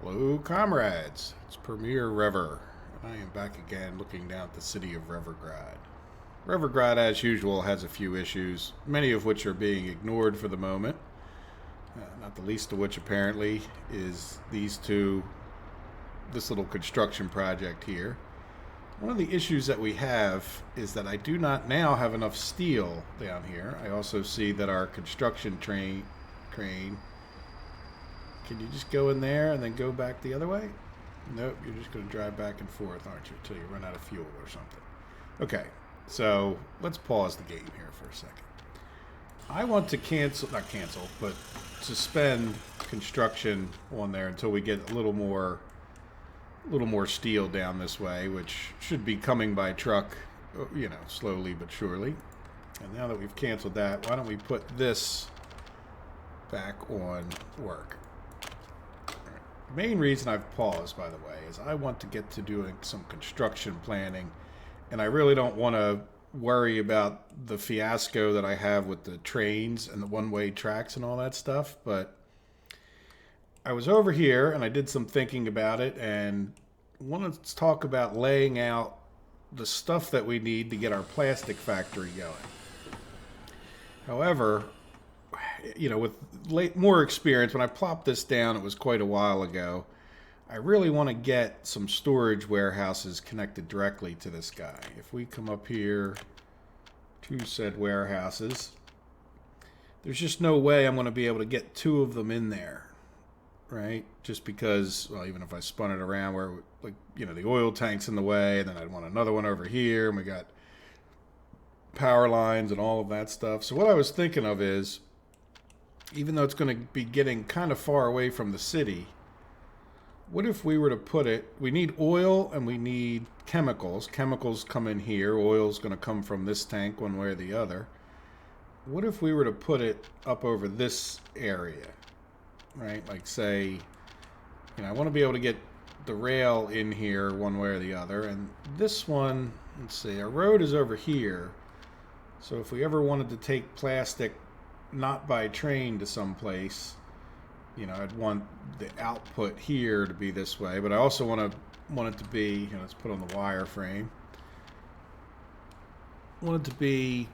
Hello, comrades. It's Premier Rever, and I am back again looking down at the city of Revergrad. Revergrad, as usual, has a few issues, many of which are being ignored for the moment. Not the least of which, apparently, is this little construction project here. One of the issues that we have is that I do not now have enough steel down here. I also see that our construction crane. Can you just go in there and then go back the other way? Nope, you're just going to drive back and forth, aren't you, until you run out of fuel or something. Okay, so let's pause the game here for a second. I want to not cancel, but suspend construction on there until we get a little more steel down this way, which should be coming by truck, slowly but surely. And now that we've canceled that, why don't we put this back on work? The main reason I've paused, by the way, is I want to get to doing some construction planning, and I really don't want to worry about the fiasco that I have with the trains and the one-way tracks and all that stuff. But I was over here and I did some thinking about it and wanted to talk about laying out the stuff that we need to get our plastic factory going. However, with more experience, when I plopped this down, it was quite a while ago. I really want to get some storage warehouses connected directly to this guy. If we come up here to said warehouses, there's just no way I'm going to be able to get two of them in there, right? Just because, well, even if I spun it around where, the oil tank's in the way, and then I'd want another one over here, and we got power lines and all of that stuff. So what I was thinking of is, even though it's going to be getting kind of far away from the city, what if we were to put it, we need oil and we need chemicals. Chemicals come in here. Oil's going to come from this tank one way or the other. What if we were to put it up over this area, right? Like say, I want to be able to get the rail in here one way or the other. And this one, let's see, our road is over here. So if we ever wanted to take plastic not by train to someplace, I'd want the output here to be this way, but I also want it to be, let's put on the wire frame. Want it to be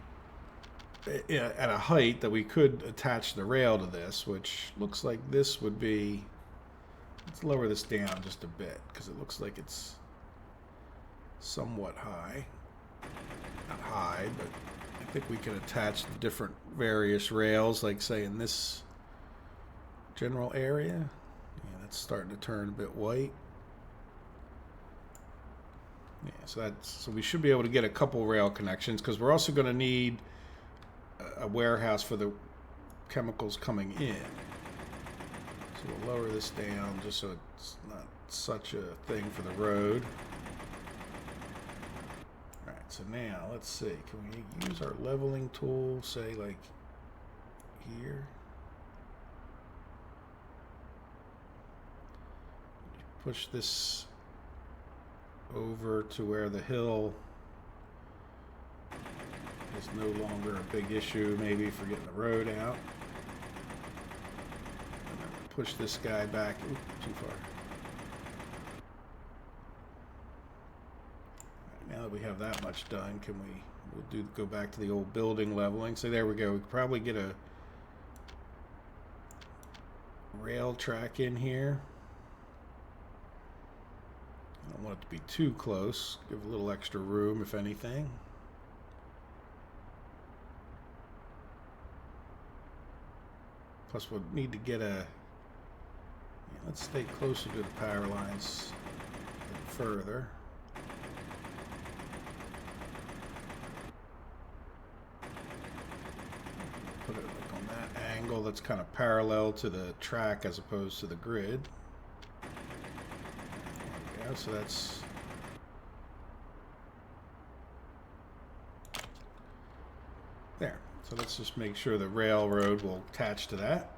at a height that we could attach the rail to this, which looks like this would be, let's lower this down just a bit because it looks like it's somewhat high. Not high, but I think we can attach the different various rails, like say in this general area. Yeah, that's starting to turn a bit white. Yeah, so we should be able to get a couple rail connections because we're also going to need a warehouse for the chemicals coming in. So we'll lower this down just so it's not such a thing for the road. So now, let's see, can we use our leveling tool, say like here? Push this over to where the hill is no longer a big issue, maybe for getting the road out. And then push this guy back. Ooh, too far. Now that we have that much done, we'll go back to the old building leveling. So there we go. We could probably get a rail track in here. I don't want it to be too close. Give a little extra room, if anything. Plus we'll need to get let's stay closer to the power lines a bit further. Put it like on that angle that's kind of parallel to the track as opposed to the grid. There we go, so that's there. So let's just make sure the railroad will attach to that.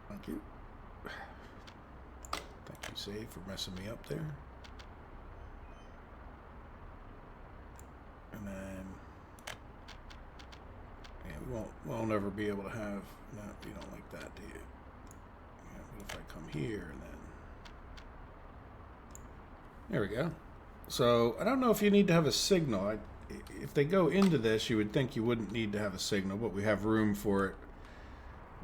Thank you. Thank you, Save, for messing me up there. And then we'll never be able to have, no, you don't like that, do you? What if I come here and then... There we go. So I don't know if you need to have a signal. If they go into this, you would think you wouldn't need to have a signal, but we have room for it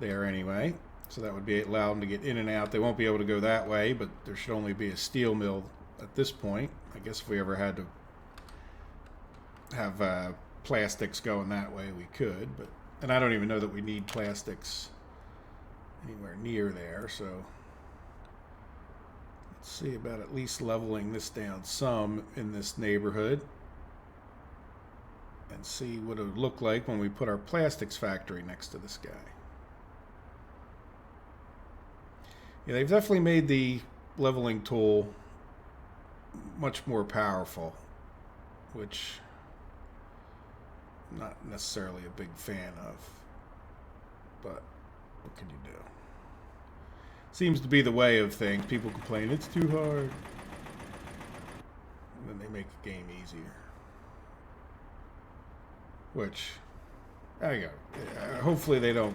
there anyway. So that would allow them to get in and out. They won't be able to go that way, but there should only be a steel mill at this point. I guess if we ever had to have plastics going that way, we could. And I don't even know that we need plastics anywhere near there. So let's see about at least leveling this down some in this neighborhood and see what it would look like when we put our plastics factory next to this guy. Yeah, they've definitely made the leveling tool much more powerful, which I'm not necessarily a big fan of, but what can you do? Seems to be the way of things. People complain it's too hard, and then they make the game easier. Which, there you go. Hopefully they don't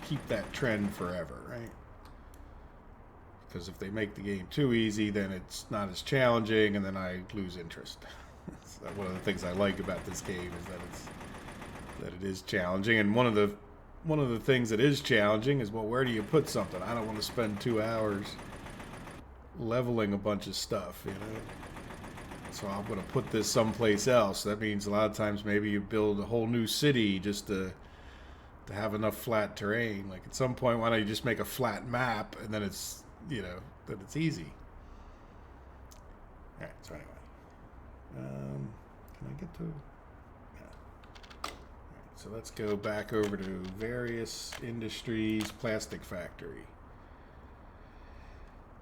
keep that trend forever, right? Because if they make the game too easy, then it's not as challenging, and then I lose interest. So one of the things I like about this game is that it is challenging, and one of the things that is challenging is, well, where do you put something? I don't want to spend 2 hours leveling a bunch of stuff, you know. So I'm going to put this someplace else. That means a lot of times maybe you build a whole new city just to have enough flat terrain. Like at some point, why don't you just make a flat map, and then it's, you know, then it's easy. All right, so anyway. Can I get to... Yeah. All right, so let's go back over to various industries, plastic factory.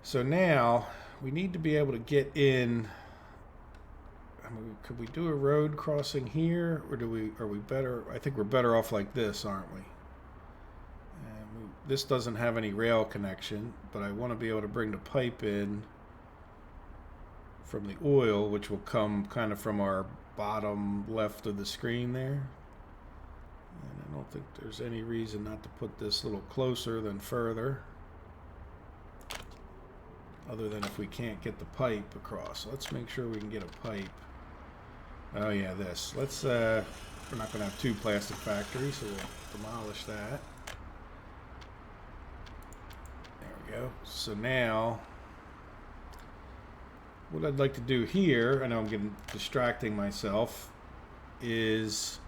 So now we need to be able to get in... I mean, could we do a road crossing here, or are we better? I think we're better off like this, aren't we? And this doesn't have any rail connection, but I want to be able to bring the pipe in from the oil, which will come kind of from our bottom left of the screen there. And I don't think there's any reason not to put this a little closer than further, other than if we can't get the pipe across. So let's make sure we can get a pipe. Oh yeah, this. Let's, we're not going to have 2 plastic factories, so we'll demolish that. There we go. So now, what I'd like to do here, I know I'm getting distracting myself, is,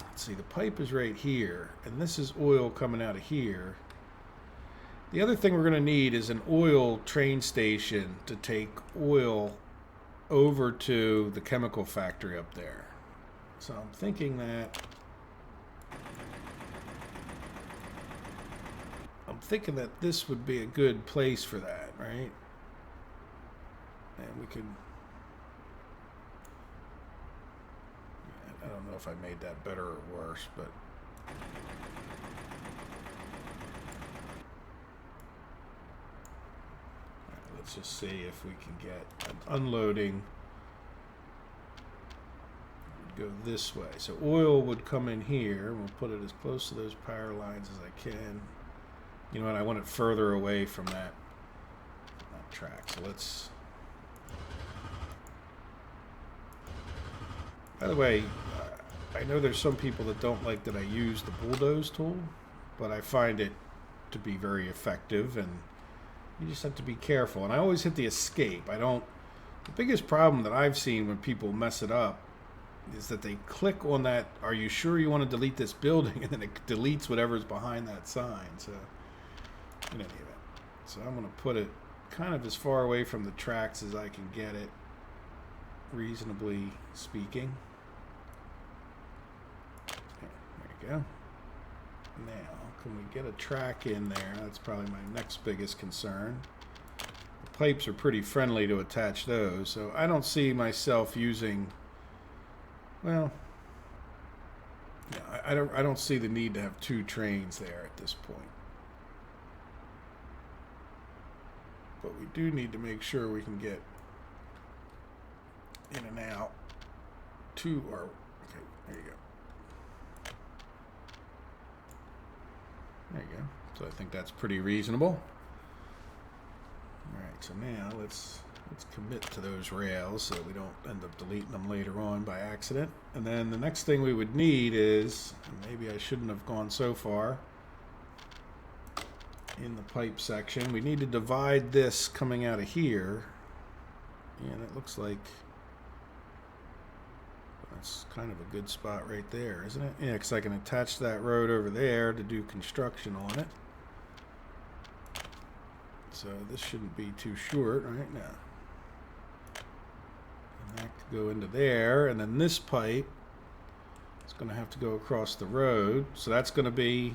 let's see, the pipe is right here, and this is oil coming out of here. The other thing we're going to need is an oil train station to take oil over to the chemical factory up there. So I'm thinking that this would be a good place for that, right? And we could... I don't know if I made that better or worse, but... Let's just see if we can get an unloading. Go this way. So oil would come in here. We'll put it as close to those power lines as I can. You know what? I want it further away from that track. So let's... By the way, I know there's some people that don't like that I use the bulldoze tool, but I find it to be very effective, and you just have to be careful. And I always hit the escape. The biggest problem that I've seen when people mess it up is that they click on that, are you sure you want to delete this building? And then it deletes whatever's behind that sign. So, in any event. So I'm going to put it kind of as far away from the tracks as I can get it, reasonably speaking. There you go. Now, can we get a track in there? That's probably my next biggest concern. The pipes are pretty friendly to attach those, so I don't see myself using, well, yeah, I don't see the need to have 2 trains there at this point. But we do need to make sure we can get in and out to our, okay, there you go. There you go. So I think that's pretty reasonable. All right, so now let's commit to those rails so we don't end up deleting them later on by accident. And then the next thing we would need is, maybe I shouldn't have gone so far in the pipe section, we need to divide this coming out of here. And it looks like that's kind of a good spot right there, isn't it? Yeah, because I can attach that road over there to do construction on it. So this shouldn't be too short right now. And that could go into there, and then this pipe is going to have to go across the road. So that's going to be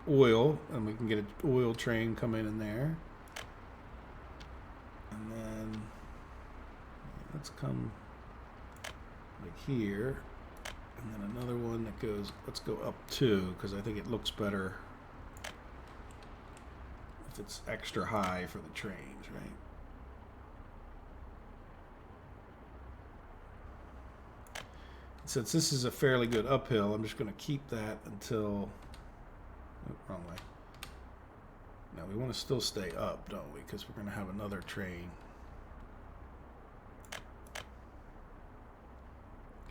oil, and we can get an oil train coming in there. And then let's come like here, and then another one that goes, let's go up 2, because I think it looks better if it's extra high for the trains, right? Since this is a fairly good uphill, I'm just going to keep that until, oh, wrong way. Now we want to still stay up, don't we? Because we're going to have another train.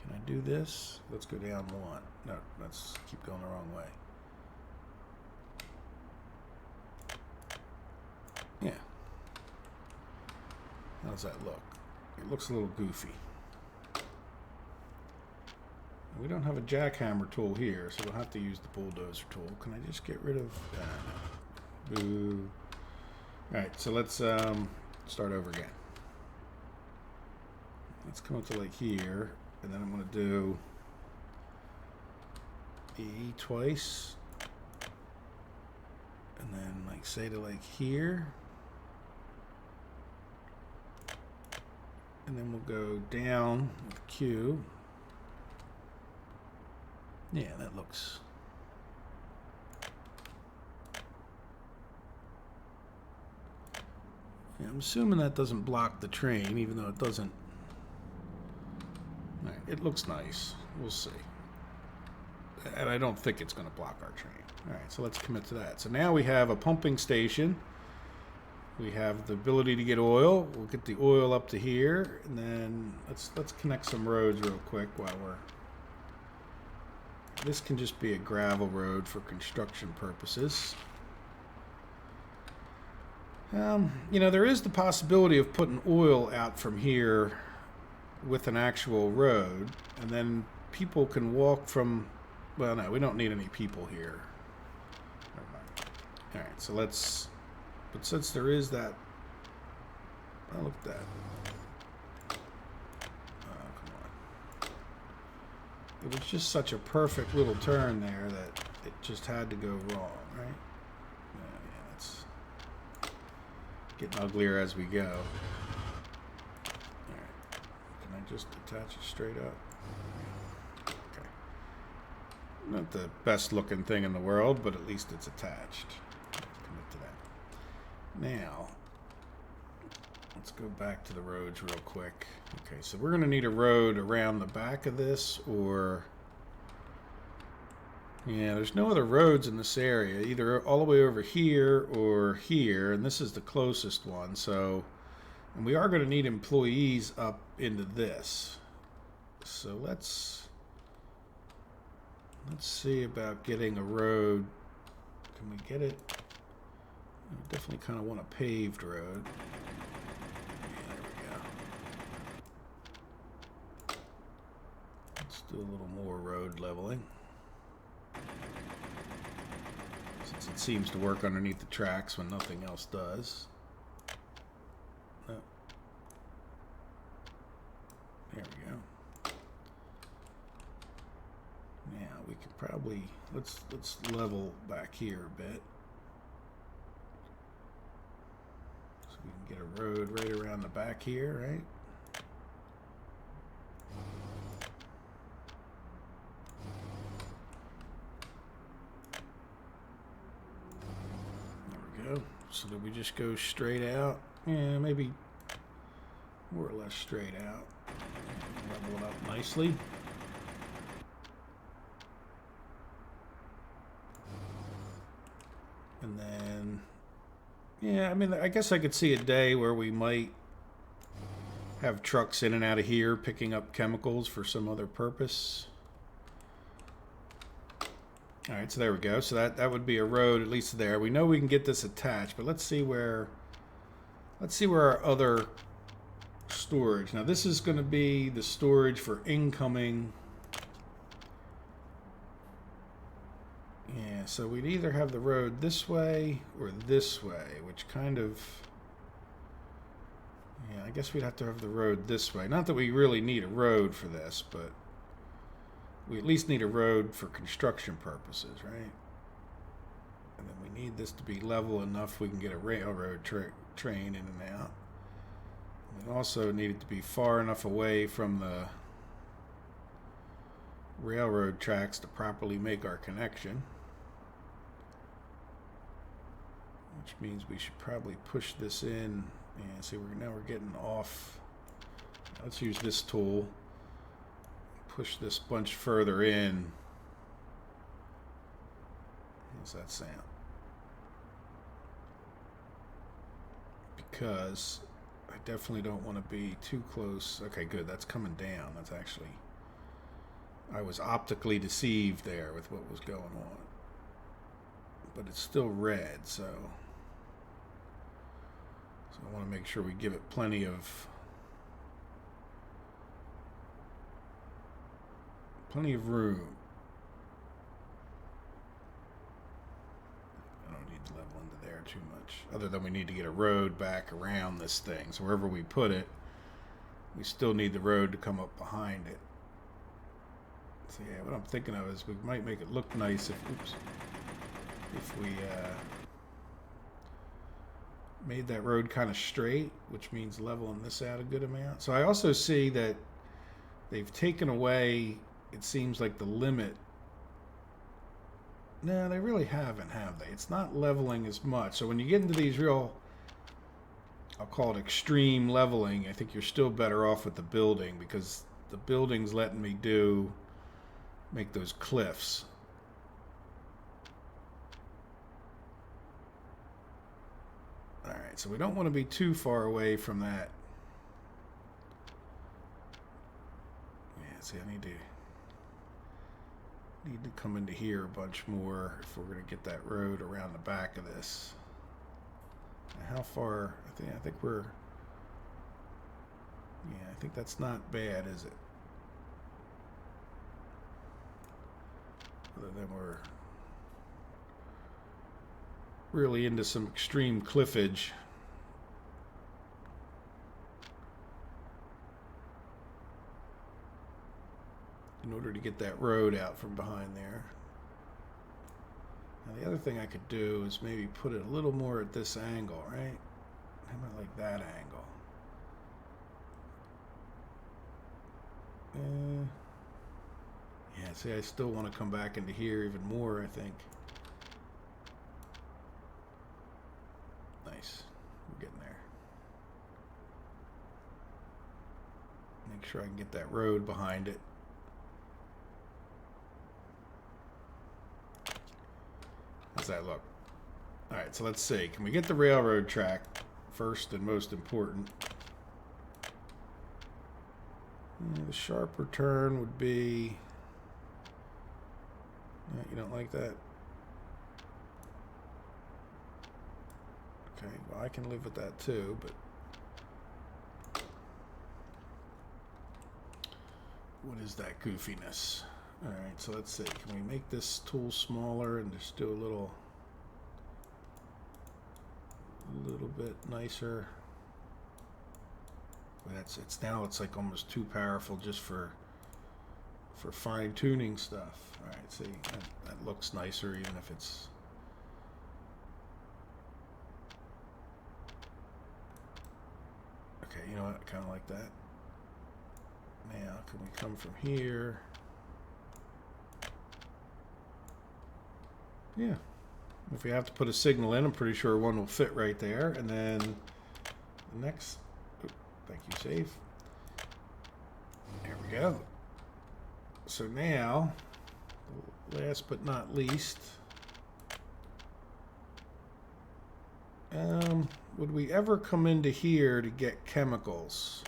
Can I do this? Let's go down 1. No, let's keep going the wrong way. Yeah. How does that look? It looks a little goofy. We don't have a jackhammer tool here, so we'll have to use the bulldozer tool. Can I just get rid of that? Boo. Alright, so let's start over again. Let's come up to like here, and then I'm going to do E twice. And then like say to like here. And then we'll go down with Q. Yeah, that looks... Yeah, I'm assuming that doesn't block the train, even though it doesn't... Right, it looks nice. We'll see. And I don't think it's going to block our train. Alright, so let's commit to that. So now we have a pumping station. We have the ability to get oil. We'll get the oil up to here, and then let's connect some roads real quick while we're... This can just be a gravel road for construction purposes. You know, there is the possibility of putting oil out from here with an actual road, and then people can walk from... Well, no, we don't need any people here. All right, so let's... But since there is that... Oh, look at that. Oh, come on. It was just such a perfect little turn there that it just had to go wrong, right? Yeah, it's getting uglier as we go. All right. Can I just attach it straight up? Okay. Not the best looking thing in the world, but at least it's attached. Commit to that. Now, let's go back to the roads real quick. Okay, so we're going to need a road around the back of this, or... Yeah, there's no other roads in this area, either all the way over here or here, and this is the closest one, so... And we are going to need employees up into this. So let's see about getting a road. Can we get it? I definitely kind of want a paved road. Yeah, there we go. Let's do a little more road leveling. Since it seems to work underneath the tracks when nothing else does. Oh. There we go. Now we could probably let's level back here a bit. We can get a road right around the back here, right? There we go. So that we just go straight out? Yeah, maybe more or less straight out. Level it up nicely. Yeah, I mean, I guess I could see a day where we might have trucks in and out of here picking up chemicals for some other purpose. All right, so there we go. So that would be a road at least there. We know we can get this attached, but let's see where our other storage. Now this is going to be the storage for incoming. Yeah, so we'd either have the road this way or this way, which kind of... Yeah, I guess we'd have to have the road this way. Not that we really need a road for this, but we at least need a road for construction purposes, right? And then we need this to be level enough we can get a railroad train in and out. We also need it to be far enough away from the railroad tracks to properly make our connection. Which means we should probably push this in. Yeah, see, now we're getting off. Let's use this tool. Push this bunch further in. How's that sound? Because I definitely don't want to be too close. Okay, good. That's coming down. That's actually... I was optically deceived there with what was going on. But it's still red, so I want to make sure we give it plenty of room. I don't need to level into there too much, other than we need to get a road back around this thing. So wherever we put it, we still need the road to come up behind it. So yeah, what I'm thinking of is we might make it look nice if we made that road kind of straight, which means leveling this out a good amount. So I also see that they've taken away, it seems like, the limit. No, they really haven't, have they? It's not leveling as much. So when you get into these real, I'll call it extreme leveling, I think you're still better off with the building, because the building's letting me make those cliffs. Alright, so we don't want to be too far away from that. Yeah, see, I need to come into here a bunch more if we're going to get that road around the back of this. Now, how far? I think we're... Yeah, I think that's not bad, is it? Other than we're really into some extreme cliffage. In order to get that road out from behind there. Now the other thing I could do is maybe put it a little more at this angle, right? How about like that angle? Yeah, see, I still want to come back into here even more, I think. Nice. We're getting there. Make sure I can get that road behind it. How's that look? Alright, so let's see. Can we get the railroad track first and most important? Yeah, the sharper turn would be... Yeah, you don't like that? Okay, well, I can live with that too, but... What is that goofiness? Alright, so let's see. Can we make this tool smaller and just do a little bit nicer? It's now it's like almost too powerful just for fine-tuning stuff. Alright, see, that looks nicer even if it's... Okay, you know what? I kind of like that. Now, can we come from here? Yeah. If we have to put a signal in, I'm pretty sure one will fit right there. And then the next... Oh, thank you, save. There we go. So now, last but not least, Would we ever come into here to get chemicals?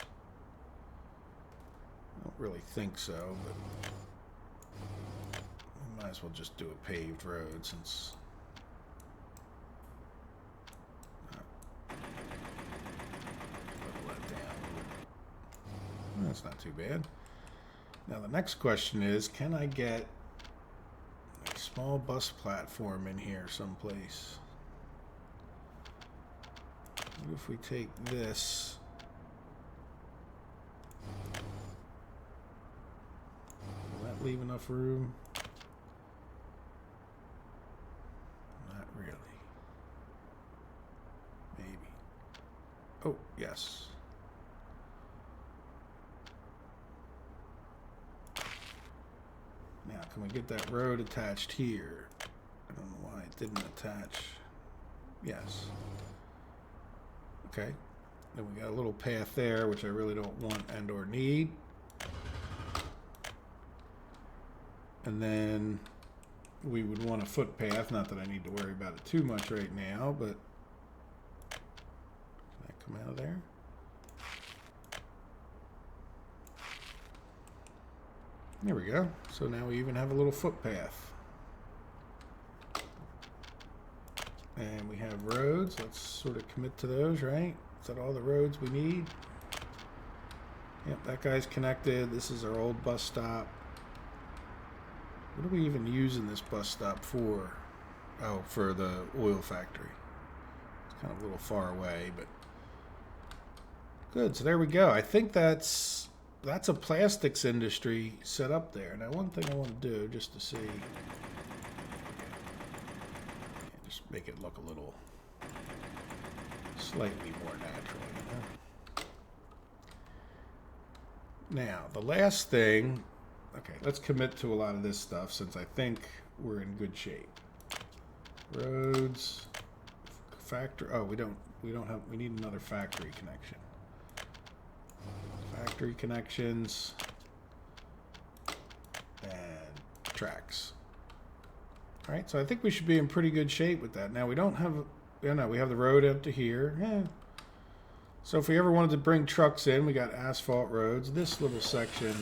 I don't really think so, but we might as well just do a paved road since... That's not too bad. Now the next question is, can I get a small bus platform in here someplace? What if we take this? Will that leave enough room? Not really. Maybe. Oh, yes. Now, can we get that road attached here? I don't know why it didn't attach. Yes. Okay. Then we got a little path there, which I really don't want and or need. And then we would want a footpath. Not that I need to worry about it too much right now, but can that come out of there? There we go. So now we even have a little footpath. And we have roads. Let's sort of commit to those, right? Is that all the roads we need? Yep, that guy's connected. This is our old bus stop. What are we even using this bus stop for? Oh, for the oil factory. It's kind of a little far away, but good. So there we go. I think that's a plastics industry set up there. Now, one thing I want to do just to see, just make it look a little slightly more natural. You know? Now, the last thing, okay, let's commit to a lot of this stuff since I think we're in good shape. Roads, factory. Oh, we need another factory connection. Factory connections and tracks. All right, so I think we should be in pretty good shape with that. Now we don't have, we have the road up to here. Yeah. So if we ever wanted to bring trucks in, we got asphalt roads. This little section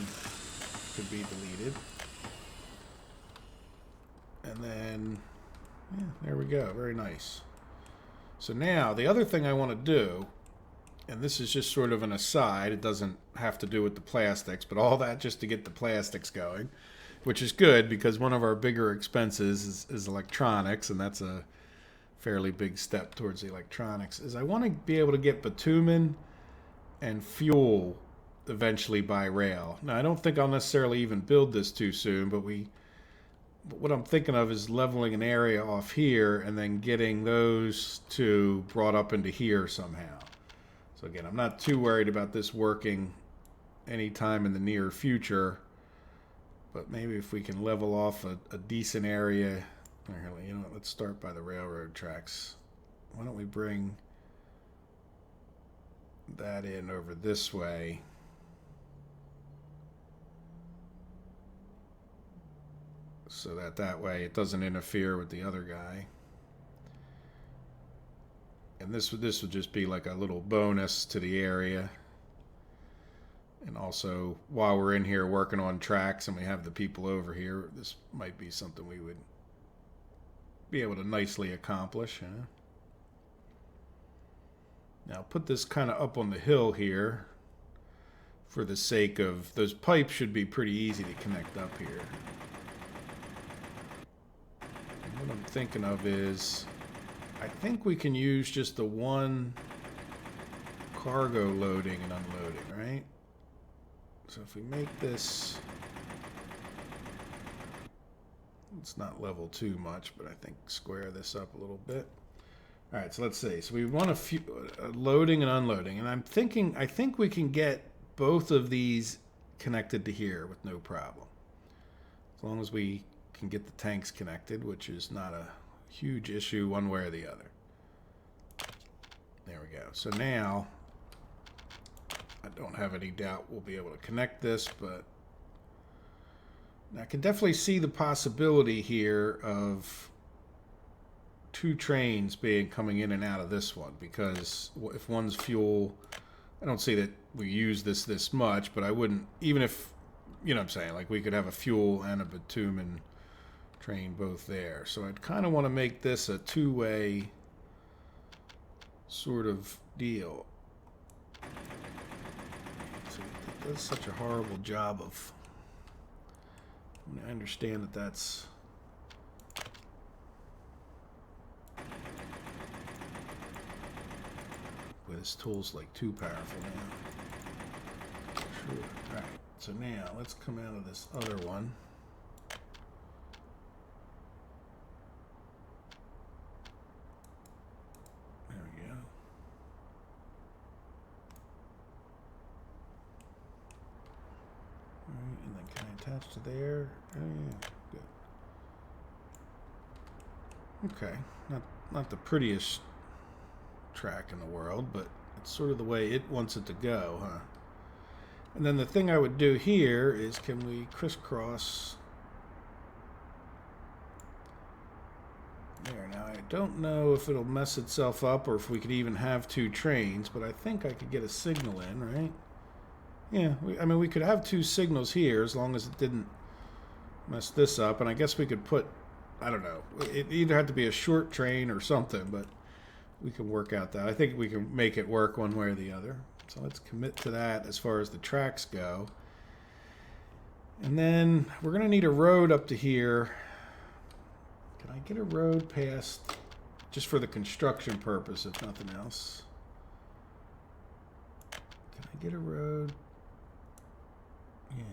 could be deleted. And then, yeah, there we go. Very nice. So now the other thing I want to do, and this is just sort of an aside, it doesn't have to do with the plastics, but all that just to get the plastics going, which is good because one of our bigger expenses is electronics, and that's a fairly big step towards the electronics, is I want to be able to get bitumen and fuel eventually by rail. Now, I don't think I'll necessarily even build this too soon, but what I'm thinking of is leveling an area off here and then getting those two brought up into here somehow. So again, I'm not too worried about this working anytime in the near future, but maybe if we can level off a decent area. You know what, let's start by the railroad tracks. Why don't we bring that in over this way? So that way it doesn't interfere with the other guy. And this would just be like a little bonus to the area. And also, while we're in here working on tracks and we have the people over here, this might be something we would be able to nicely accomplish. Huh? Now, put this kind of up on the hill here for the sake of those pipes should be pretty easy to connect up here. And what I'm thinking of is, I think we can use just the one cargo loading and unloading, right? So if we make this, let's not level too much, but I think square this up a little bit. All right, so let's see. So we want loading and unloading, and I think we can get both of these connected to here with no problem, as long as we can get the tanks connected, which is not a huge issue one way or the other. There we go. So now I don't have any doubt we'll be able to connect this, but I can definitely see the possibility here of two trains being coming in and out of this one, because if one's fuel, I don't see that we use this much, but I wouldn't, even if, you know what I'm saying, like we could have a fuel and a bitumen train both there. So I'd kind of want to make this a two-way sort of deal. So it does such a horrible job of, I mean, I understand that that's boy, this tool's like too powerful now. Sure. Alright, so now let's come out of this other one. There we go. Alright, and then can I attach to there? Oh yeah, good. Okay, not the prettiest track in the world, but it's sort of the way it wants it to go, huh? And then the thing I would do here is, can we crisscross there? Now I don't know if it'll mess itself up or if we could even have two trains, but I think I could get a signal in, right? Yeah, I mean we could have two signals here as long as it didn't mess this up, and I guess we could put, I don't know, it either had to be a short train or something, but we can work out that. I think we can make it work one way or the other. So let's commit to that as far as the tracks go. And then we're going to need a road up to here. Can I get a road past, just for the construction purpose, if nothing else? Can I get a road? Yeah.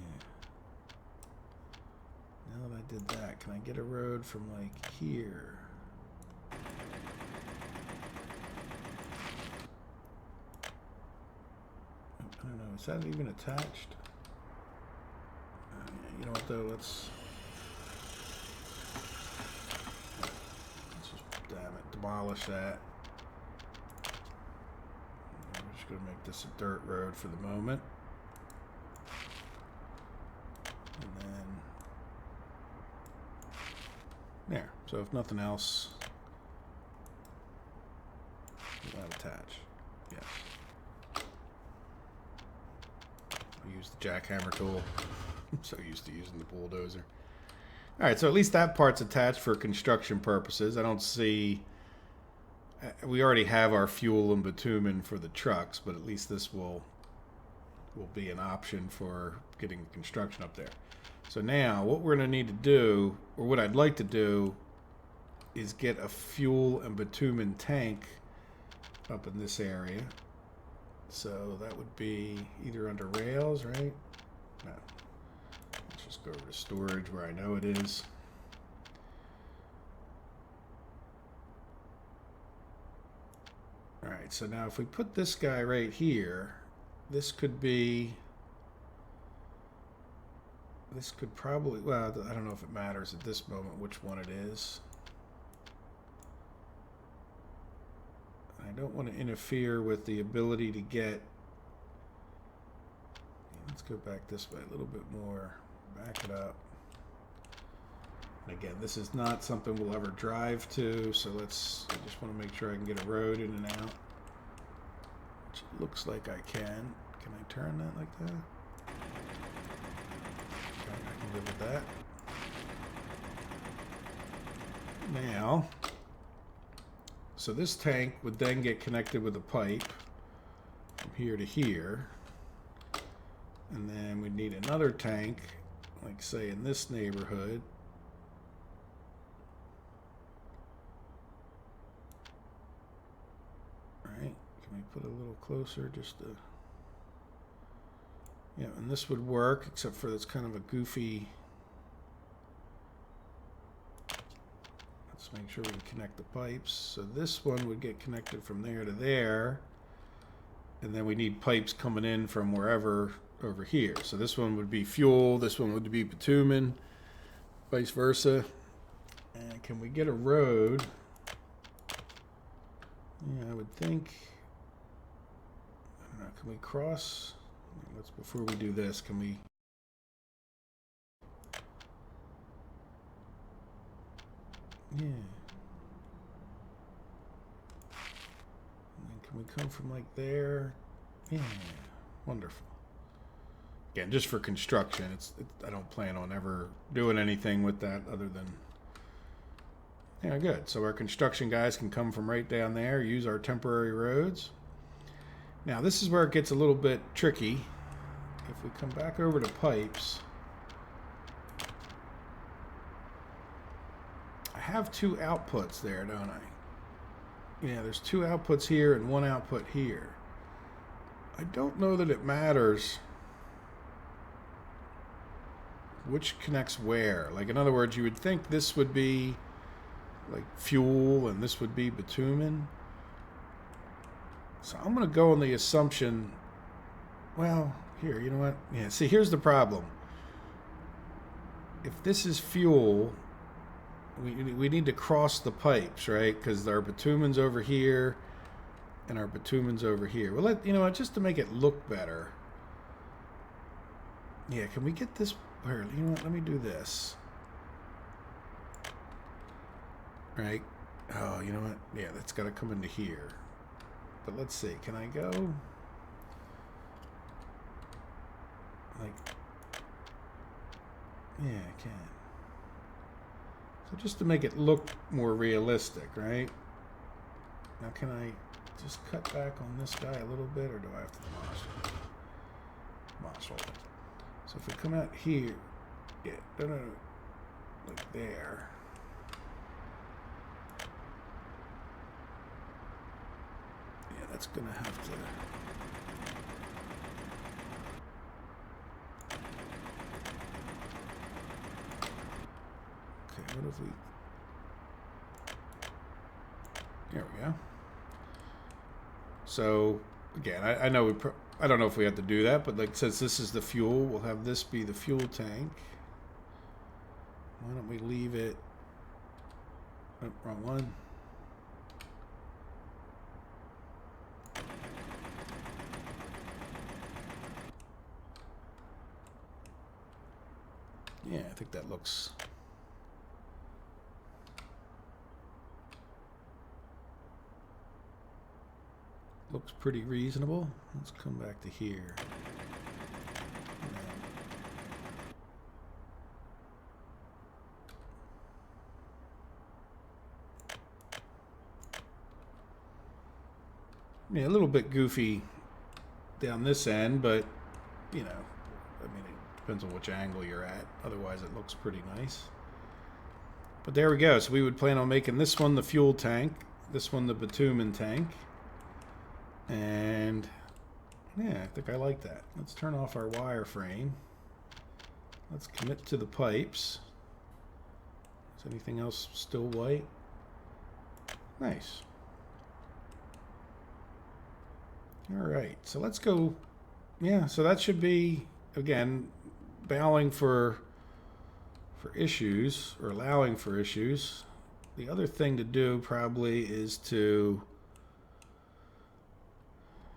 Now that I did that, can I get a road from like here? I don't know, is that even attached? Yeah, you know what though, let's just, damn it, demolish that. We're just going to make this a dirt road for the moment. And then, there. So if nothing else, that attach. Yes. I use the jackhammer tool. I'm so used to using the bulldozer. Alright, so at least that part's attached for construction purposes. I don't see... We already have our fuel and bitumen for the trucks, but at least this will be an option for getting construction up there. So now, what we're going to need to do, or what I'd like to do, is get a fuel and bitumen tank up in this area. So that would be either under rails, right? No. Let's just go over to storage where I know it is. Alright, so now if we put this guy right here, this could be... This could probably... Well, I don't know if it matters at this moment which one it is. I don't want to interfere with the ability to get... Let's go back this way a little bit more. Back it up. And again, this is not something we'll ever drive to, so I just want to make sure I can get a road in and out. Which it looks like I can. Can I turn that like that? Okay, I can live with that. Now... So this tank would then get connected with a pipe from here to here. And then we'd need another tank, like say in this neighborhood. Alright, can we put a little closer just to... Yeah, and this would work, except for it's kind of a goofy... Let's make sure we can connect the pipes. So this one would get connected from there to there. And then we need pipes coming in from wherever over here. So this one would be fuel, this one would be bitumen, vice versa. And can we get a road? Yeah, I would think... I don't know, can we cross? Let's, before we do this, can we... Yeah. Can we come from like there? Yeah, wonderful. Again, just for construction, I don't plan on ever doing anything with that other than, yeah, good. So our construction guys can come from right down there, use our temporary roads. Now this is where it gets a little bit tricky. If we come back over to pipes, I have two outputs there, don't I? Yeah, there's two outputs here and one output here. I don't know that it matters which connects where. Like, in other words, you would think this would be like fuel and this would be bitumen. So I'm going to go on the assumption, well, here, you know what? Yeah, see, here's the problem. If this is fuel, we need to cross the pipes, right? Because our bitumen's over here and our bitumen's over here. Well, you know what? Just to make it look better. Yeah, can we get this? Here, you know what? Let me do this. Right? Oh, you know what? Yeah, that's got to come into here. But let's see. Can I go? Like, yeah, I can. So just to make it look more realistic, right? Now, can I just cut back on this guy a little bit, or do I have to marshal it? So if we come out here, yeah, no, like there. Yeah, that's gonna have to. Okay, what if we? There we go. So again, I know I don't know if we have to do that, but like since this is the fuel, we'll have this be the fuel tank. Why don't we leave it? Oh, wrong one. Yeah, I think that looks pretty reasonable. Let's come back to here. Yeah, a little bit goofy down this end, but you know, I mean, it depends on which angle you're at. Otherwise, it looks pretty nice. But there we go. So we would plan on making this one the fuel tank, this one the bitumen tank. And yeah, I think I like that. Let's turn off our wireframe. Let's commit to the pipes. Is anything else still white? Nice. All right, so let's go. Yeah, so that should be, again, bowing for issues, or allowing for issues. The other thing to do probably is to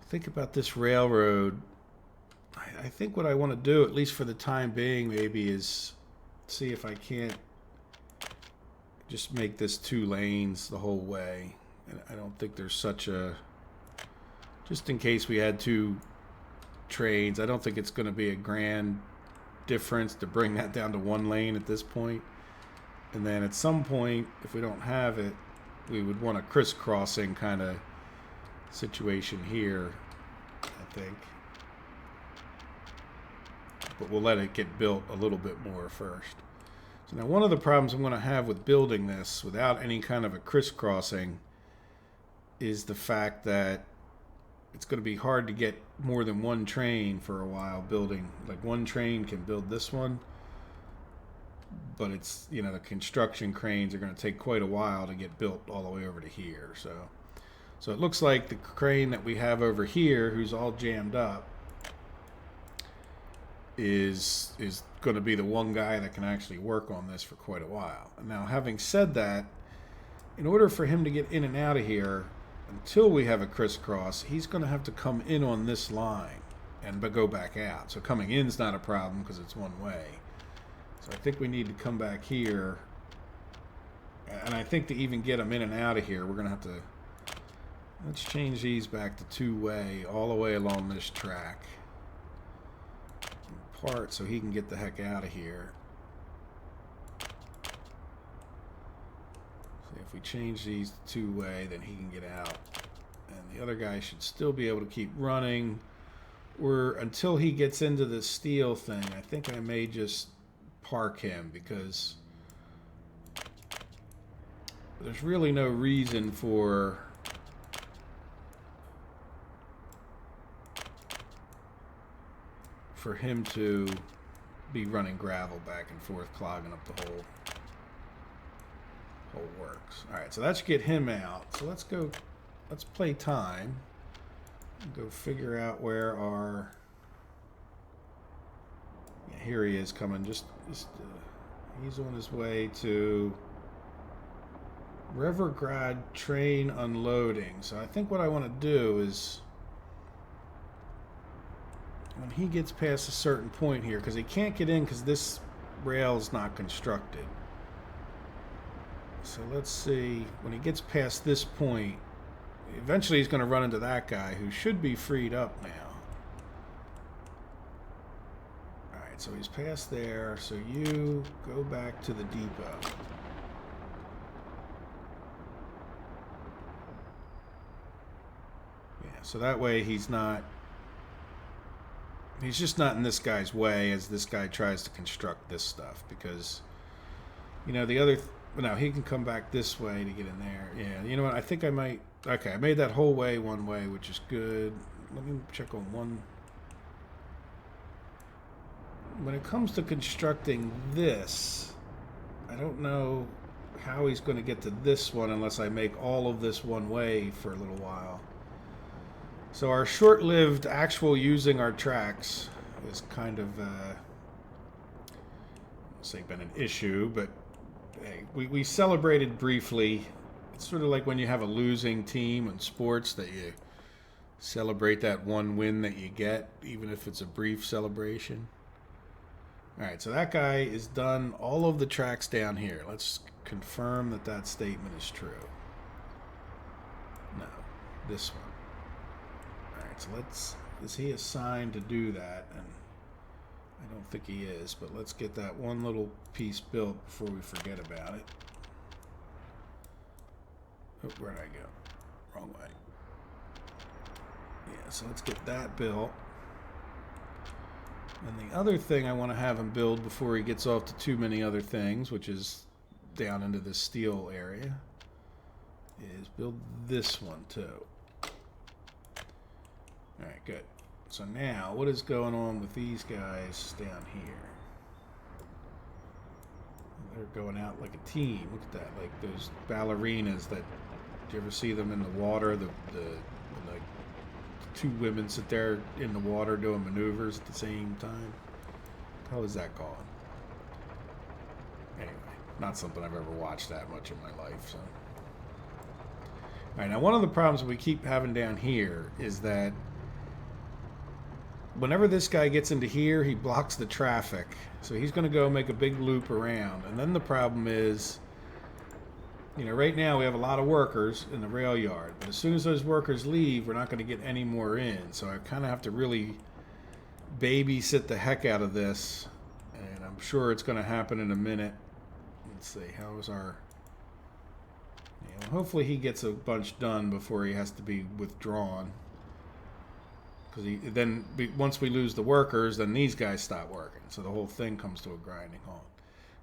think about this railroad. I think what I want to do, at least for the time being, maybe is see if I can't just make this 2 lanes the whole way. And I don't think there's such a, just in case we had 2 trains, I don't think it's going to be a grand difference to bring that down to 1 lane at this point. And then at some point, if we don't have it, we would want a crisscrossing kind of situation here, I think. But we'll let it get built a little bit more first. So now one of the problems I'm going to have with building this without any kind of a crisscrossing is the fact that it's going to be hard to get more than 1 train for a while building. Like 1 train can build this one, but it's, you know, the construction cranes are going to take quite a while to get built all the way over to here. So it looks like the crane that we have over here, who's all jammed up, is going to be the one guy that can actually work on this for quite a while. Now, having said that, in order for him to get in and out of here, until we have a crisscross, he's going to have to come in on this line and go back out. So coming in is not a problem because it's one way. So I think we need to come back here. And I think to even get him in and out of here, we're going to have to Let's change these back to two-way all the way along this track. Part so he can get the heck out of here. So if we change these to two-way, then he can get out. And the other guy should still be able to keep running. Or until he gets into the steel thing, I think I may just park him because there's really no reason for him to be running gravel back and forth, clogging up the whole works. All right, so let's get him out. So let's go. Let's play time. And go figure out where our. Yeah, here he is coming. He's on his way to Revergrad train unloading. So I think what I want to do is, when he gets past a certain point here, because he can't get in because this rail is not constructed. So let's see, when he gets past this point, eventually he's going to run into that guy who should be freed up now. Alright, so he's past there, so you go back to the depot. Yeah, so that way he's just not in this guy's way as this guy tries to construct this stuff, because, you know, the other, no, he can come back this way to get in there. Yeah, you know what, I think I might, okay, I made that whole way one way, which is good. Let me check on one. When it comes to constructing this, I don't know how he's going to get to this one unless I make all of this one way for a little while. So our short-lived actual using our tracks is kind of, I won't say been an issue, but hey, we celebrated briefly. It's sort of like when you have a losing team in sports that you celebrate that one win that you get, even if it's a brief celebration. All right, so that guy is done all of the tracks down here. Let's confirm that that statement is true. No, this one. So is he assigned to do that? And I don't think he is, but let's get that one little piece built before we forget about it. Oh, where'd I go? Wrong way. Yeah, so let's get that built. And the other thing I want to have him build before he gets off to too many other things, which is down into the steel area, is build this one too. Alright, good. So now, what is going on with these guys down here? They're going out like a team. Look at that, like those ballerinas that, do you ever see them in the water? Like two women sit there in the water doing maneuvers at the same time. How is that called? Anyway, not something I've ever watched that much in my life. So, alright, now one of the problems we keep having down here is that whenever this guy gets into here, he blocks the traffic. So he's going to go make a big loop around. And then the problem is, you know, right now we have a lot of workers in the rail yard. But as soon as those workers leave, we're not going to get any more in. So I kind of have to really babysit the heck out of this. And I'm sure it's going to happen in a minute. Let's see, how is our... Yeah, well, hopefully he gets a bunch done before he has to be withdrawn. Because then once we lose the workers, then these guys stop working. So the whole thing comes to a grinding halt.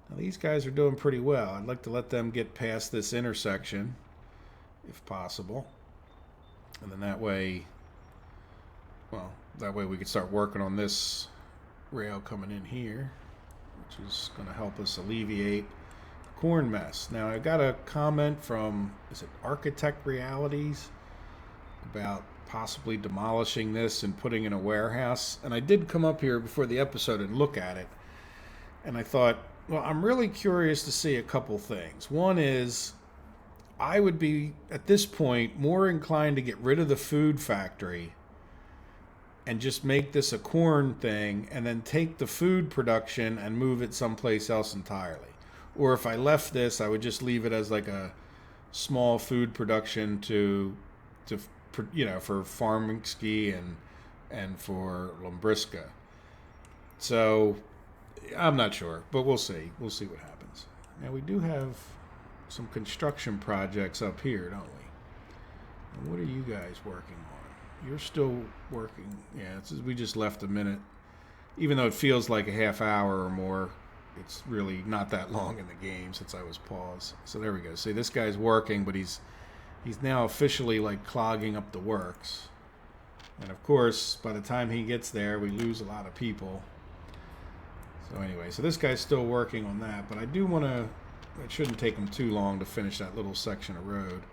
Now these guys are doing pretty well. I'd like to let them get past this intersection, if possible. And then that way, well, that way we can start working on this rail coming in here, which is going to help us alleviate the corn mess. Now I got a comment from, is it Architect Realities, about possibly demolishing this and putting in a warehouse. And I did come up here before the episode and look at it. And I thought, well, I'm really curious to see a couple things. One is, I would be, at this point, more inclined to get rid of the food factory and just make this a corn thing and then take the food production and move it someplace else entirely. Or if I left this, I would just leave it as like a small food production to to, you know, for farming ski and for Lumbriska. So I'm not sure, but we'll see. We'll see what happens. Now we do have some construction projects up here, don't we? And what are you guys working on? You're still working. Yeah, we just left a minute. Even though it feels like a half hour or more, it's really not that long in the game since I was paused. So there we go. See, this guy's working, but he's now officially like clogging up the works. And of course, by the time he gets there, we lose a lot of people. So anyway, so this guy's still working on that, but I do want to, it shouldn't take him too long to finish that little section of road.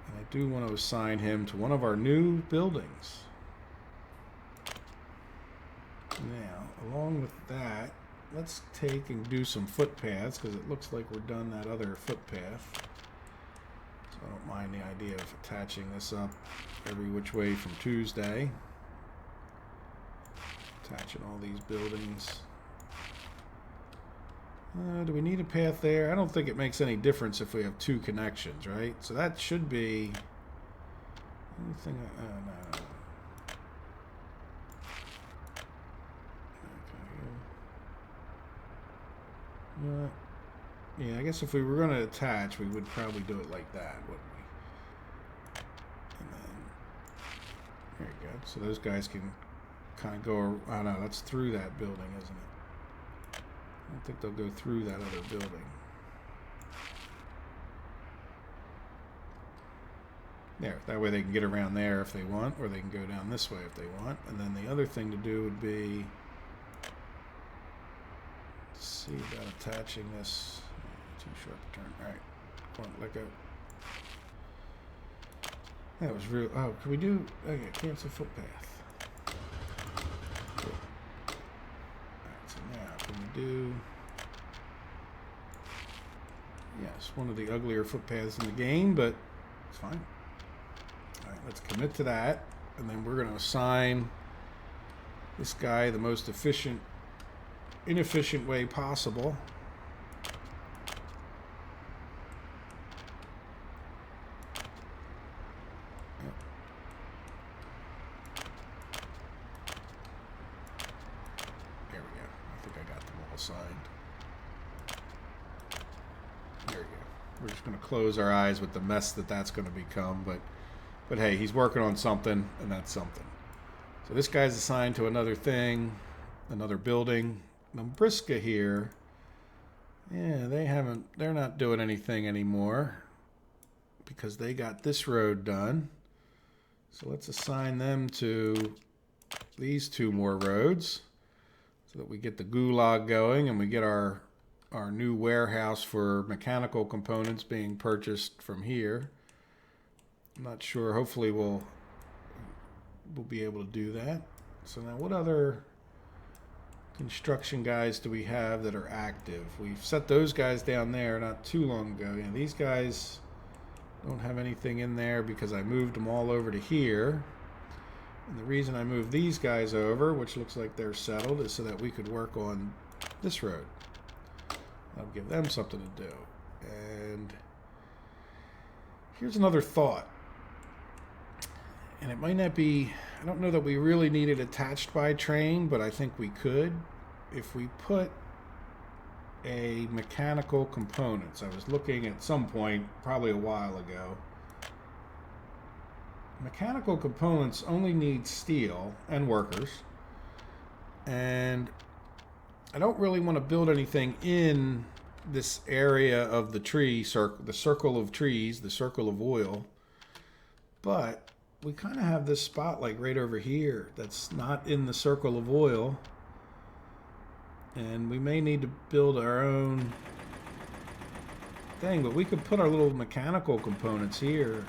And I do want to assign him to one of our new buildings. Now, along with that, let's take and do some footpaths, because it looks like we're done that other footpath. So I don't mind the idea of attaching this up every which way from Tuesday. Attaching all these buildings. Do we need a path there? I don't think it makes any difference if we have two connections, right? So that should be anything. No. Okay. Yeah, I guess if we were going to attach, we would probably do it like that, wouldn't we? And then there you go. So those guys can kind of go. Oh no, that's through that building, isn't it? I don't think they'll go through that other building. There, that way they can get around there if they want, or they can go down this way if they want. And then the other thing to do would be, let's see about attaching this. Too sharp a turn. All right, come on, let go. That was real. Oh, can we do? Okay, cancel footpath. Do yes, one of the uglier footpaths in the game, but it's fine. All right, let's commit to that, and then we're going to assign this guy the most inefficient way possible. We're just going to close our eyes with the mess that's going to become, but hey, he's working on something, and that's something. So this guy's assigned to another thing, another building. Lumbriska here, yeah, they're not doing anything anymore because they got this road done. So let's assign them to these two more roads so that we get the gulag going and we get our new warehouse for mechanical components being purchased from here. I'm not sure. Hopefully we'll be able to do that. So now what other construction guys do we have that are active? We've set those guys down there not too long ago. Yeah, these guys don't have anything in there because I moved them all over to here. And the reason I moved these guys over, which looks like they're settled, is so that we could work on this road. I'll give them something to do. And here's another thought. And it might not be, I don't know that we really need it attached by train, but I think we could. If we put a mechanical components, I was looking at some point, probably a while ago. Mechanical components only need steel and workers. And I don't really want to build anything in this area of the tree circle, the circle of trees, the circle of oil. But we kind of have this spot like right over here that's not in the circle of oil. And we may need to build our own thing, but we could put our little mechanical components here.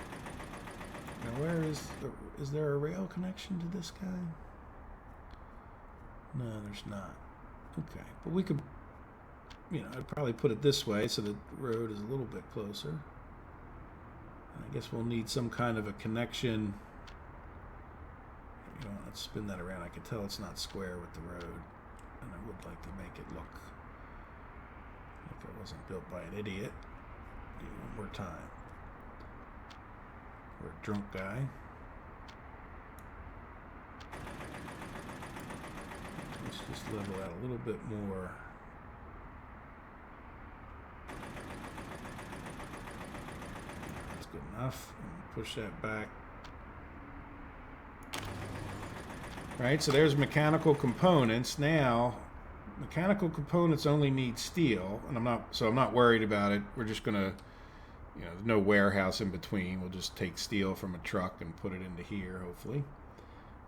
Now where is there a rail connection to this guy? No, there's not. Okay, but we could, I'd probably put it this way so the road is a little bit closer. I guess we'll need some kind of a connection. Let's spin that around. I can tell it's not square with the road, and I would like to make it look like it wasn't built by an idiot. Do it one more time. Or a drunk guy. Let's just level out a little bit more. That's good enough. Push that back. Right, so there's mechanical components. Now, mechanical components only need steel, and I'm not worried about it. We're just gonna, you know, no warehouse in between. We'll just take steel from a truck and put it into here, hopefully.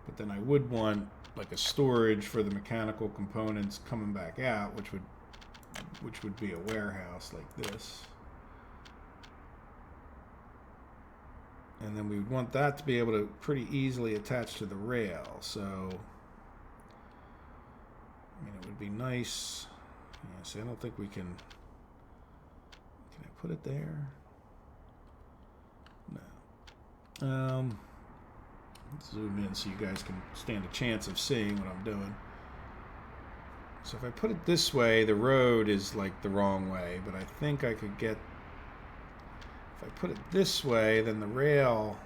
But then I would want like a storage for the mechanical components coming back out, which would be a warehouse like this. And then we would want that to be able to pretty easily attach to the rail. So, I mean, it would be nice. Yeah, see, I don't think we can. Can I put it there? No. Let's zoom in so you guys can stand a chance of seeing what I'm doing. So if I put it this way, the road is like the wrong way, but I think I could get. If I put it this way, then the rail,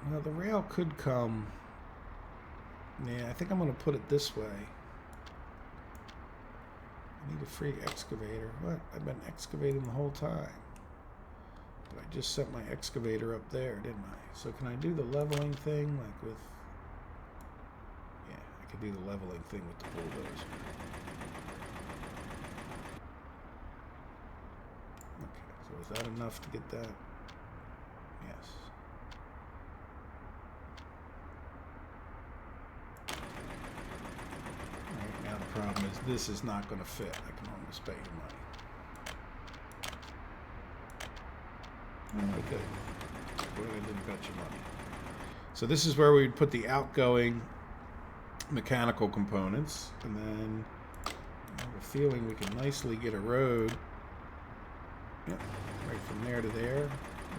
well, the rail could come, yeah, I think I'm going to put it this way. I need a free excavator. What? I've been excavating the whole time. But I just set my excavator up there, didn't I? So can I do the leveling thing, like with, yeah, I could do the leveling thing with the bulldozer. Is that enough to get that? Yes. Alright, now the problem is this is not going to fit. I can almost bet you money. Oh, good. Boy, I didn't bet you money. So this is where we'd put the outgoing mechanical components, and then I have a feeling we can nicely get a road. Yep, right from there to there.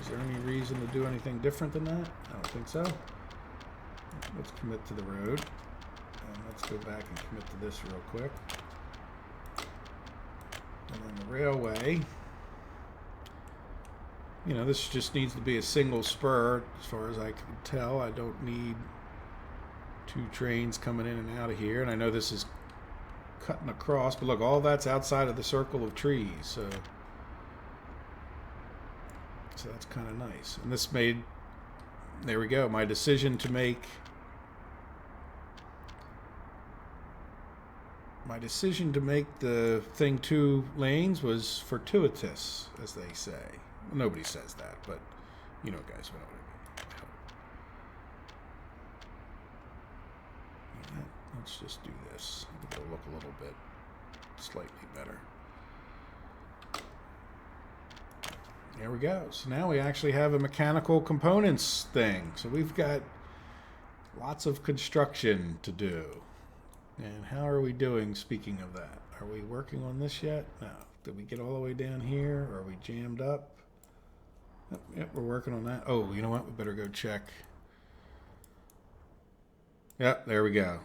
Is there any reason to do anything different than that? I don't think so. Let's commit to the road. And let's go back and commit to this real quick. And then the railway. You know, this just needs to be a single spur. As far as I can tell, I don't need two trains coming in and out of here. And I know this is cutting across, but look, all that's outside of the circle of trees. So that's kind of nice. And this made, there we go, my decision to make the thing 2 lanes was fortuitous, as they say. Well, nobody says that, but you know, guys, what I mean. Let's just do this. I think it'll look a little bit slightly better. There we go. So now we actually have a mechanical components thing. So we've got lots of construction to do. And how are we doing, speaking of that? Are we working on this yet? No. Did we get all the way down here? Or are we jammed up? Yep, we're working on that. Oh, you know what? We better go check. Yep, there we go.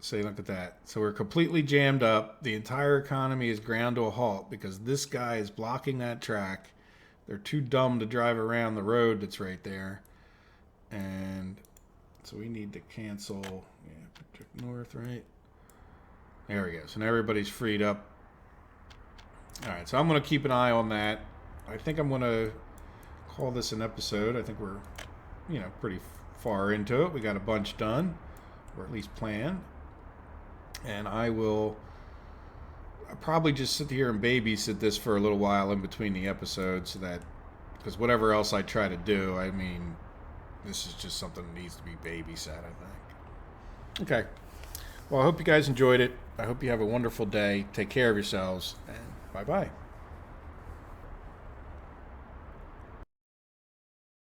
So look at that. So we're completely jammed up. The entire economy is ground to a halt because this guy is blocking that track. They're too dumb to drive around the road that's right there. And so we need to cancel. Yeah, project north, right? There we go. So now everybody's freed up. All right, so I'm going to keep an eye on that. I think I'm going to call this an episode. I think we're, you know, pretty far into it. We got a bunch done, or at least planned. And I'll probably just sit here and babysit this for a little while in between the episodes, so that, because whatever else I try to do, I mean, this is just something that needs to be babysat, I think. Okay. Well, I hope you guys enjoyed it. I hope you have a wonderful day. Take care of yourselves, and bye-bye.